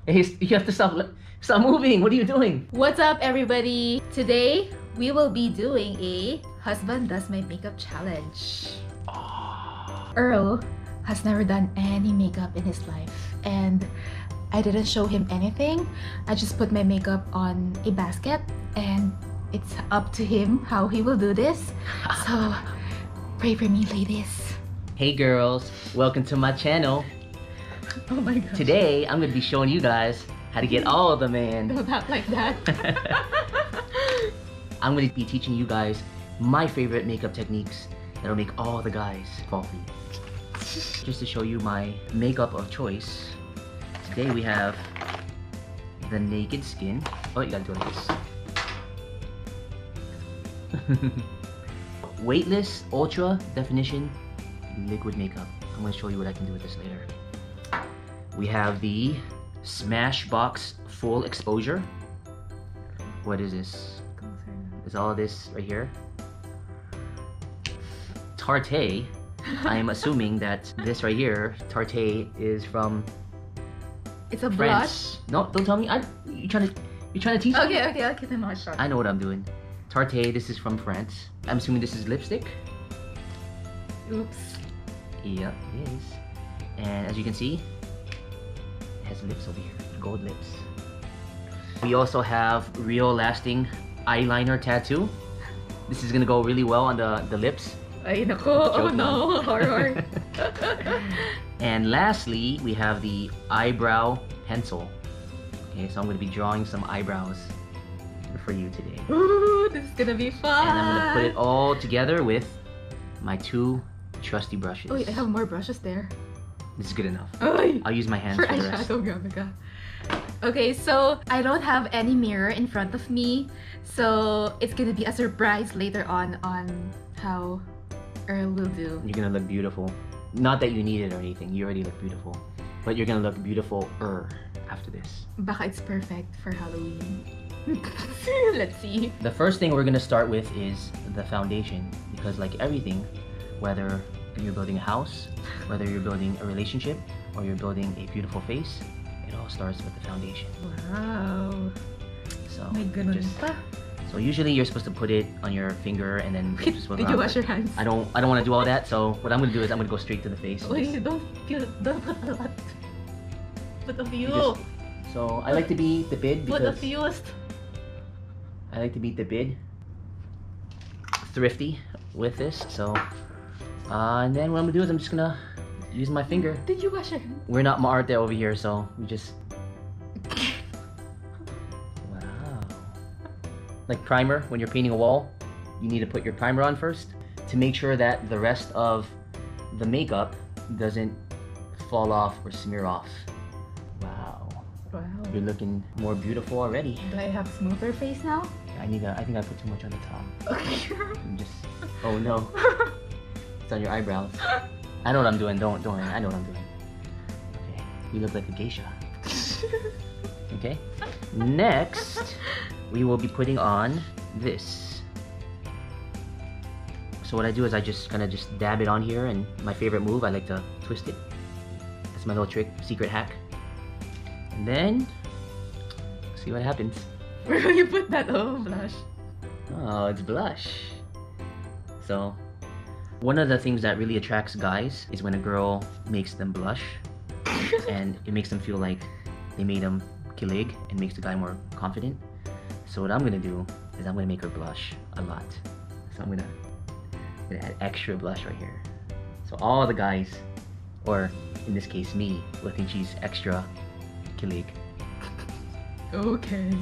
Hey, you have to stop moving. What are you doing? What's up, everybody? Today we will be doing a husband does my makeup challenge. Earl has never done any makeup in his life, and I didn't show him anything. I just put my makeup on a basket, and it's up to him how he will do this. So pray for me, ladies. Hey girls, welcome to my channel. Oh my god. Today I'm gonna be showing you guys how to get all of them in. Don't act like that. I'm gonna be teaching you guys my favorite makeup techniques that'll make all the guys fall for you. Just to show you my makeup of choice, today we have the Naked Skin. Oh, you gotta do it like this. Weightless Ultra Definition Liquid Makeup. I'm gonna show you what I can do with this later. We have the Smashbox Full Exposure. What is this? Is all of this right here? Tarte. I am assuming that this right here, Tarte, is from It's a France. blush. No, don't tell me. You're trying to teach me? Okay, I'll give him a shot. I know what I'm doing. Tarte, this is from France. I'm assuming this is lipstick. Oops. Yep, it is. And as you can see, it has lips over here, gold lips. We also have Real Lasting Eyeliner Tattoo. This is gonna go really well on the lips. Ay, nako. Oh no, horror. And lastly, we have the Eyebrow Pencil. Okay, so I'm gonna be drawing some eyebrows for you today. Ooh, this is gonna be fun. And I'm gonna put it all together with my two trusty brushes. Oh, wait, I have more brushes there. This is good enough. Oy. I'll use my hands For for the rest. eyeshadow, grabe ka. Okay, so I don't have any mirror in front of me, so it's gonna be a surprise later on how Earl will do. You're gonna look beautiful. Not that you need it or anything, you already look beautiful. But you're gonna look beautiful-er after this. Baka it's perfect for Halloween. Let's see. The first thing we're gonna start with is the foundation. Because like everything, whether you're building a house, whether you're building a relationship, or you're building a beautiful face, it all starts with the foundation. Wow. So, My goodness. So usually you're supposed to put it on your finger and then just Did you wash your hands? I don't want to do all that. So what I'm gonna do is I'm gonna go straight to the face. Wait, don't put a lot. Put a few. So I like to be the bid Put a because fewest. I like to be the bid thrifty with this. So and then what I'm gonna do is I'm just gonna use my finger. Did you wash your hands? We're not maarte over here, so we just wow. Like primer, when you're painting a wall, you need to put your primer on first to make sure that the rest of the makeup doesn't fall off or smear off. Wow. Wow. You're looking more beautiful already. Do I have smoother face now? I think I put too much on the top. Okay. I'm just, oh no. It's on your eyebrows. I know what I'm doing, don't worry, I know what I'm doing. Okay, you look like a geisha. Okay, next we will be putting on this. So what I do is I just kind of just dab it on here, and my favorite move, I like to twist it. That's my little trick, secret hack. And then, see what happens. Where will you put that? Oh, blush. Oh, it's blush. So, one of the things that really attracts guys is when a girl makes them blush. And it makes them feel like they made them kilig and makes the guy more confident. So what I'm gonna do is I'm gonna make her blush a lot. So I'm gonna add extra blush right here. So all the guys, or in this case me, will think she's extra kilig. Okay.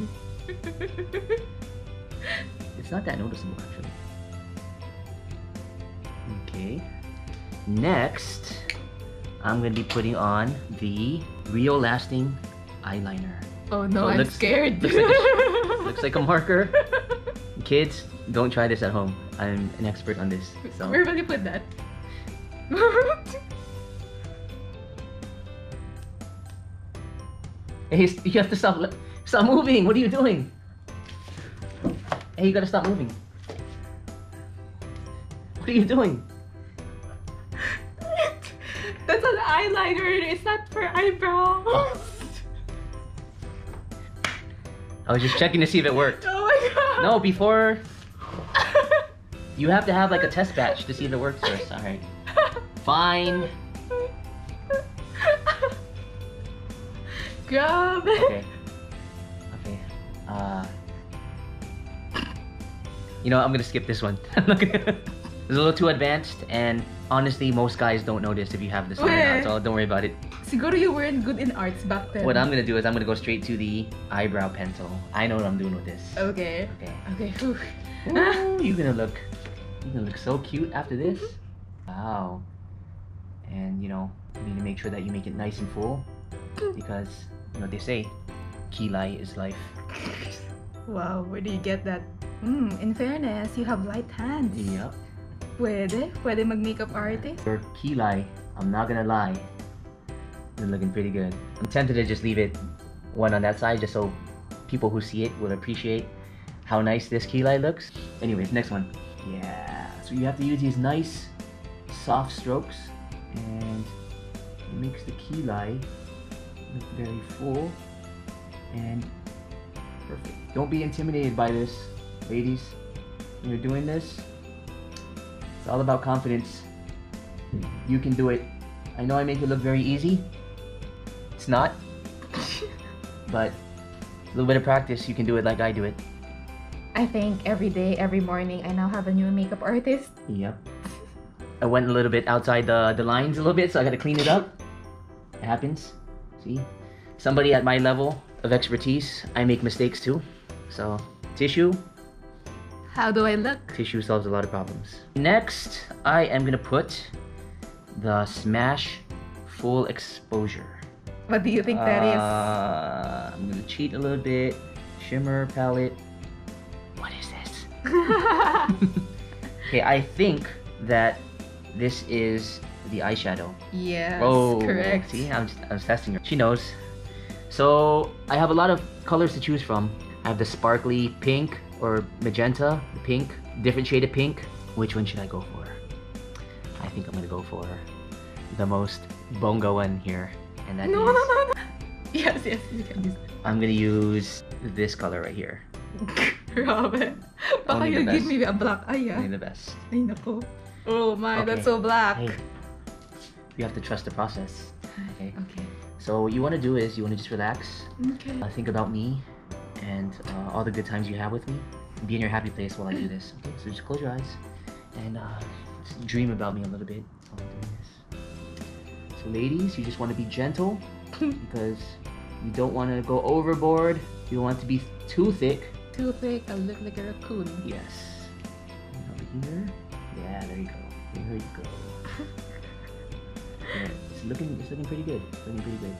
It's not that noticeable actually. Okay. Next, I'm gonna be putting on the Real Lasting Eyeliner. Oh no, So it I'm scared. Looks like a marker. Kids, don't try this at home. I'm an expert on this. So. Where will you put that? Hey, you have to stop moving. What are you doing? Hey, you gotta stop moving. What are you doing? That's an eyeliner. It's not for eyebrow. Oh. I was just checking to see if it worked. Oh my god. No, before... You have to have like a test batch to see if it works first. Alright. Fine. Grab. Okay. Okay. You know, I'm gonna skip this one. It's a little too advanced, and honestly, most guys don't notice if you have this on or not, so don't worry about it. Siguro you weren't good in arts back then. What I'm gonna do is I'm gonna go straight to the eyebrow pencil. I know what I'm doing with this. Okay. Okay. Okay. Whew. Ooh, you're gonna look so cute after this. Wow. And you know, you need to make sure that you make it nice and full, because you know what they say, kilig is life. Wow, where do you get that? In fairness, you have light hands. Yep. Pwede mag-makeup artist. Your kilig, I'm not gonna lie, is looking pretty good. I'm tempted to just leave it one on that side just so people who see it will appreciate how nice this kilig looks. Anyways, next one. Yeah, so you have to use these nice soft strokes, and it makes the kilig look very full and perfect. Don't be intimidated by this, ladies. When you're doing this, it's all about confidence. You can do it. I know I make it look very easy. It's not. But a little bit of practice, you can do it like I do it. I think every day, every morning, I now have a new makeup artist. Yep. I went a little bit outside the lines a little bit, so I gotta clean it up. It happens. See? Somebody at my level of expertise, I make mistakes too. So, tissue. How do I look? Tissue solves a lot of problems. Next, I am gonna put the Smash Full Exposure. What do you think that is? I'm gonna cheat a little bit. Shimmer palette. What is this? Okay, I think that this is the eyeshadow. Yes, Oh, correct. See, I was testing her. She knows. So I have a lot of colors to choose from. I have the sparkly pink or magenta, the pink, different shade of pink. Which one should I go for? I think I'm gonna go for the most bongga one here, and that No. Yes, you can use I'm gonna use this color right here. Robin. Baka Only the you give best. me a black eye, ah. Only the best. Ay, naku. Oh my, Okay. that's so black. Hey, you have to trust the process. Okay. Okay. So what you want to do is you want to just relax. Okay. Think about me and all the good times you have with me. Be in your happy place while I do this. Okay. So just close your eyes and just dream about me a little bit while I'm doing this. So ladies, you just want to be gentle because you don't want to go overboard. You don't want it to be too thick. Too thick, I look like a raccoon. Yes. And over here. Yeah, there you go. There you go. Yeah, it's looking pretty good. Looking pretty good.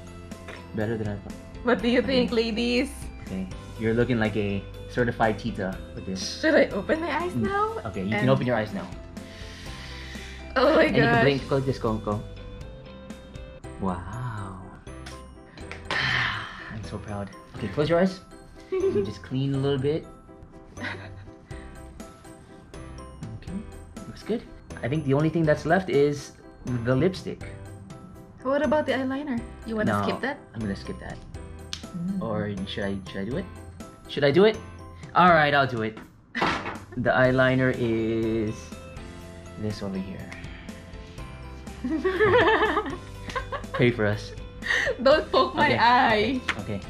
Better than I thought. What do you think, ladies? Okay, you're looking like a certified tita with this. Should I open my eyes now? Okay, you can open your eyes now. Oh my And you can gosh. blink. Go like this. Go. Wow. I'm so proud. Okay, close your eyes. You just clean a little bit. Okay, looks good. I think the only thing that's left is the lipstick. What about the eyeliner? You wanna No, skip that? I'm gonna skip that. Or should I do it? Should I do it? All right, I'll do it. The eyeliner is this over here. Pray for us. Don't poke my Okay, eye. Okay.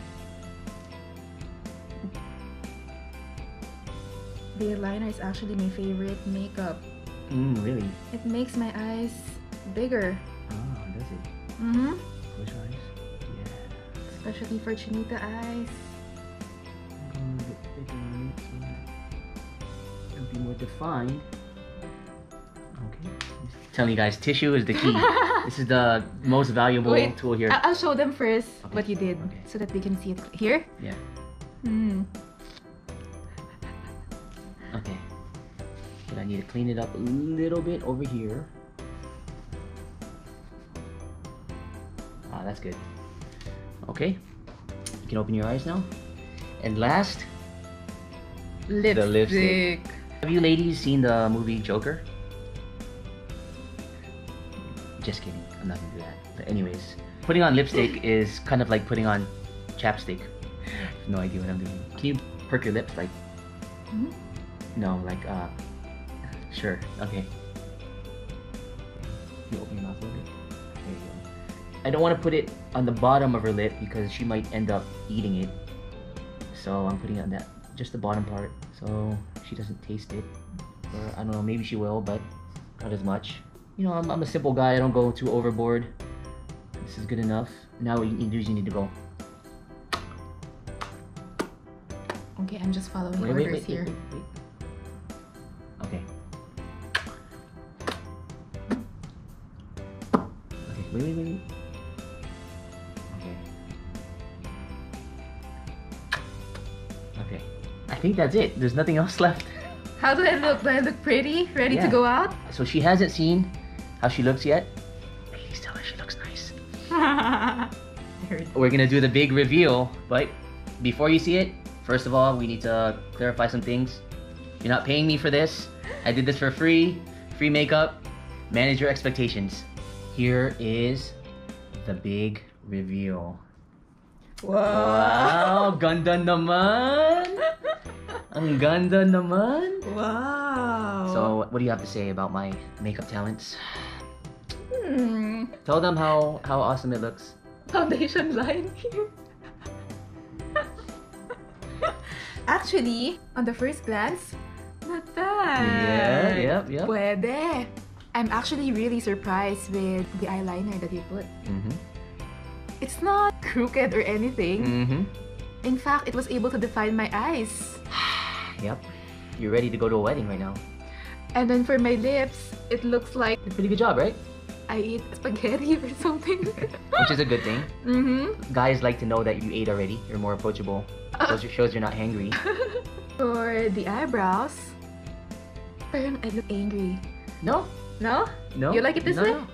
The eyeliner is actually my favorite makeup. Really? It makes my eyes bigger. Oh, does it? Mm-hmm. Close your eyes. Yeah. Especially for chinita eyes. A little bit bigger on it so that it'll be more defined. Okay. Telling you guys, tissue is the key. This is the most valuable Wait, tool here. I'll show them first Okay, what you did okay. so that they can see it. Here? Yeah. Okay. But I need to clean it up a little bit over here. Ah, that's good. Okay. You can open your eyes now. And last, Lipstick. the lipstick. Have you ladies seen the movie Joker? Just kidding. I'm not gonna do that. But anyways, putting on lipstick is kind of like putting on chapstick. I have no idea what I'm doing. Can you perk your lips like? Mhm. No, like sure. Okay. You open your mouth a little bit. There you go. I don't want to put it on the bottom of her lip because she might end up eating it. So I'm putting it on that, just the bottom part, so she doesn't taste it. Or I don't know, maybe she will, but not as much. You know, I'm a simple guy. I don't go too overboard. This is good enough. Now what you need to do is you need to go. Okay, I'm just following orders here. Wait. Okay. Okay, wait. Okay. I think that's it. There's nothing else left. How do I look? Do I look pretty? Ready to Yeah. go out? So she hasn't seen how she looks yet. Please tell her she looks nice. We're gonna do the big reveal, but before you see it, first of all, we need to clarify some things. You're not paying me for this. I did this for free. Free makeup. Manage your expectations. Here is the big reveal. Wow! Ganda naman! Ang ganda naman! Wow! So, what do you have to say about my makeup talents? Hmm. Tell them how awesome it looks. Foundation line here. Actually, on the first glance, not bad. Yep. Pwede. I'm actually really surprised with the eyeliner that you put. It's not crooked or anything. In fact, it was able to define my eyes. Yep. You're ready to go to a wedding right now. And then for my lips, it looks like Pretty good job, right? I ate spaghetti or something. Which is a good thing. Guys like to know that you ate already. You're more approachable. Shows you're not hangry. For the eyebrows, parang I look angry. No. No? No. You like it this way? No.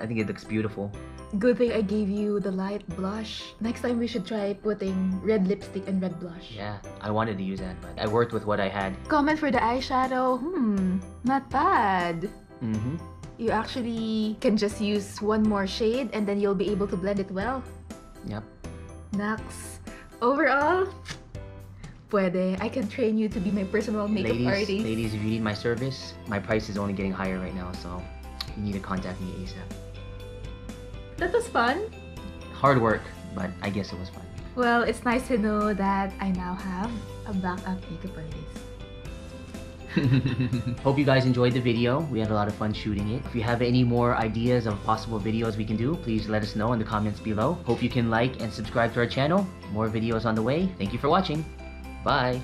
I think it looks beautiful. Good thing I gave you the light blush. Next time we should try putting red lipstick and red blush. Yeah, I wanted to use that, but I worked with what I had. Comment for the eyeshadow. Not bad. You actually can just use one more shade and then you'll be able to blend it well. Yep. Next. Overall, pwede. I can train you to be my personal makeup artist. Ladies, if you need my service, my price is only getting higher right now, so you need to contact me ASAP. That was fun. Hard work, but I guess it was fun. Well, it's nice to know that I now have a backup makeup artist. Hope you guys enjoyed the video. We had a lot of fun shooting it. If you have any more ideas of possible videos we can do, please let us know in the comments below. Hope you can like and subscribe to our channel. More videos on the way. Thank you for watching. Bye.